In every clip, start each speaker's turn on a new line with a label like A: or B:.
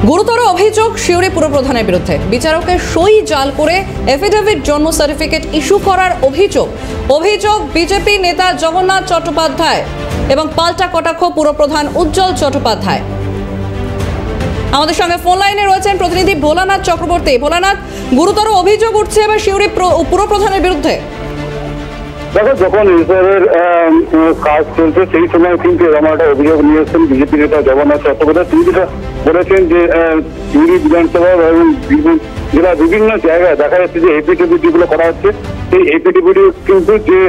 A: গুরুতর অভিযোগ সিউড়ি পুরপ্রধানের বিরুদ্ধে। বিচারকের সই জাল করে এফিডেভিট জন্ম সার্টিফিকেট ইস্যু করার অভিযোগ বিজেপি নেতা জগন্নাথ চট্টোপাধ্যায় এবং পাল্টা কটাক্ষ পুরপ্রধান উজ্জ্বল চট্টোপাধ্যায়। আমাদের সঙ্গে ফোন লাইনে রয়েছেন প্রতিনিধি ভোলানাথ চক্রবর্তী। ভোলানাথ, গুরুতর অভিযোগ উঠছে এবার সিউড়ি পুরপ্রধানের বিরুদ্ধে।
B: দেখো, যখন এসআইআর কাজ চলছে সেই সময় কিন্তু এরকম একটা অভিযোগ নিয়ে এসেছেন বিজেপি নেতা জগন্নাথ চট্টোপাধ্যায়। তিনি যেটা বলেছেন যে সিউড়ি বিধানসভা এবং জেলা বিভিন্ন জায়গায় দেখা যাচ্ছে যে এপিডিবিটি গুলো করা হচ্ছে। সেই এপিডিবিটি কিন্তু যে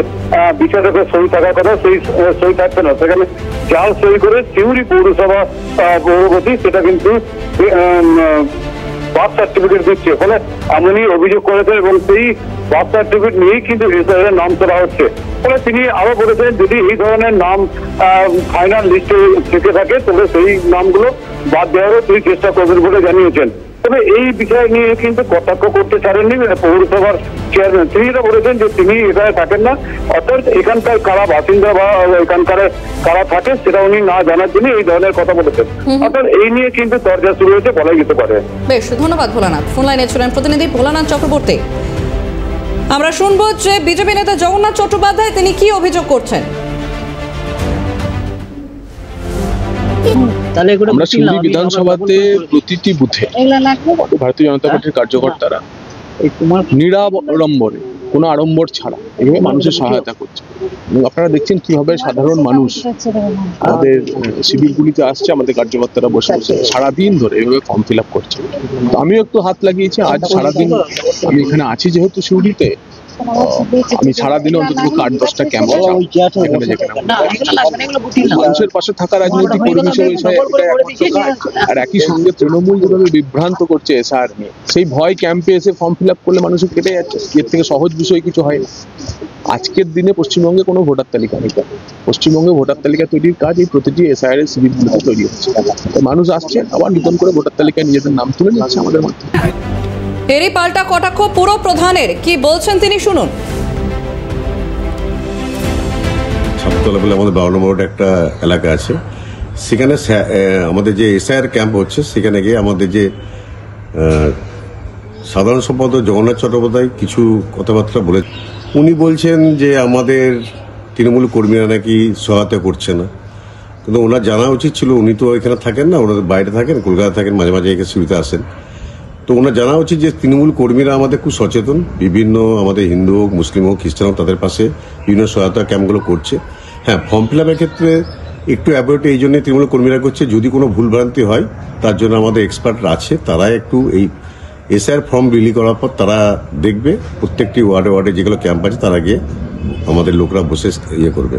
B: বিচারকের সই থাকার কথা সেই সই থাকছে না, সেখানে জাল সই করে সিউড়ি পৌরসভা পৌরপতি সেটা কিন্তু বার্থ সার্টিফিকেট দিচ্ছে। ফলে এমনই অভিযোগ করেছেন এবং সেই বার্থ সার্টিফিকেট নিয়েই কিন্তু এসআইআর নাম তোলা হচ্ছে। ফলে তিনি আরো বলেছেন যদি এই ধরনের নাম ফাইনাল লিস্টে থেকে থাকে তবে সেই নামগুলো বাদ দেওয়ারও তিনি চেষ্টা করবেন বলে জানিয়েছেন। তবে এই বিষয় নিয়ে কিন্তু কটাক্ষ করতে ছাড়েননি পৌরসভার চেয়ারম্যান। তিনি যেটা বলেছেন যে তিনি এখানে থাকেন না, অর্থাৎ এখানকার কারা বাসিন্দা বা এখানকার কারা থাকে সেটা উনি না জানার জন্য এই ধরনের কথা বলেছেন। অর্থাৎ এই নিয়ে কিন্তু চর্চা শুরু হয়েছে বলাই যেতে পারে।
A: বেশ, ধন্যবাদ ভোলানাথ। ফোন লাইনে ছিলেন প্রতিনিধি ভোলানাথ চক্রবর্তী। আমরা শুনবো যে বিজেপি নেতা জগন্নাথ চট্টোপাধ্যায় তিনি কি অভিযোগ করছেন।
C: আমরা সিউড়ি বিধানসভাতে প্রতিটি বুথে ভারতীয় জনতা পার্টির কার্যকর্তারা নিরাড়ম্বরে কোনো আড়ম্বর ছাড়া এইভাবে মানুষের সহায়তা করছে। এবং আপনারা দেখছেন কিভাবে সাধারণ মানুষ আমাদের শিবিরগুলিতে আসছে, আমাদের কার্যকর্তারা বসে বসে সারাদিন ধরে এইভাবে ফর্ম ফিল আপ করছে। তো আমিও একটু হাত লাগিয়েছি। আজ সারাদিন আমি এখানে আছি যেহেতু সিউড়িতে, আমি সারাদিনে অন্তত 8-10টা ক্যাম্প মানুষের পাশে থাকা রাজনৈতিক কর্মী হিসেবে আর একই সঙ্গে তৃণমূল যেভাবে বিভ্রান্ত করছে এসআইআর নিয়ে, সেই ভয় ক্যাম্পে এসে ফর্ম ফিল আপ করলে মানুষের কেটে যাচ্ছে। এর থেকে সহজ বিষয় কিছু হয় না। আজকের দিনে পশ্চিমবঙ্গে কোনো ভোটার তালিকা নেই। পশ্চিমবঙ্গে ভোটার তালিকা তৈরির কাজ এই প্রতিটি এসআইআর এর শিবিরগুলোতে তৈরি হচ্ছে। মানুষ আসছে আবার নতুন করে ভোটার তালিকায় নিজেদের নাম তুলে নিচ্ছে আমাদের মাধ্যমে।
A: এরই পাল্টা কটাক্ষ পুরো প্রধানের, কি বলছেন তিনি শুনুন।
D: সাততলা বলে আমাদের 12 নম্বর একটা এলাকা আছে, সেখানে আমাদের যে এসআইআর ক্যাম্প হচ্ছে সেখানে গিয়ে আমাদের যে সাধারণ সম্পাদক জগন্নাথ চট্টোপাধ্যায় কিছু কথাবার্তা বলে উনি বলছেন যে আমাদের তৃণমূল কর্মীরা নাকি সহায়তা করছে না। কিন্তু ওনার জানা উচিত ছিল, উনি তো এখানে থাকেন না, ওনাদের বাইরে থাকেন, কলকাতা থাকেন, মাঝে মাঝে এখানে সুবিধা আসেন। তো ওনার জানা উচিত যে তৃণমূল কর্মীরা আমাদের খুব সচেতন, বিভিন্ন আমাদের হিন্দু হোক মুসলিম হোক খ্রিস্টান হোক তাদের পাশে বিভিন্ন সহায়তা ক্যাম্পগুলো করছে। হ্যাঁ, ফর্ম ফিল আপের ক্ষেত্রে একটু অ্যাভয়েড এই জন্যই তৃণমূল কর্মীরা করছে, যদি কোনো ভুলভ্রান্তি হয় তার জন্য আমাদের এক্সপার্টরা আছে, তারা একটু এই এসআইআর ফর্ম বিলি করার পর তারা দেখবে প্রত্যেকটি ওয়ার্ডে যেগুলো ক্যাম্প আছে তারা গিয়ে আমাদের লোকরা বসে করবে।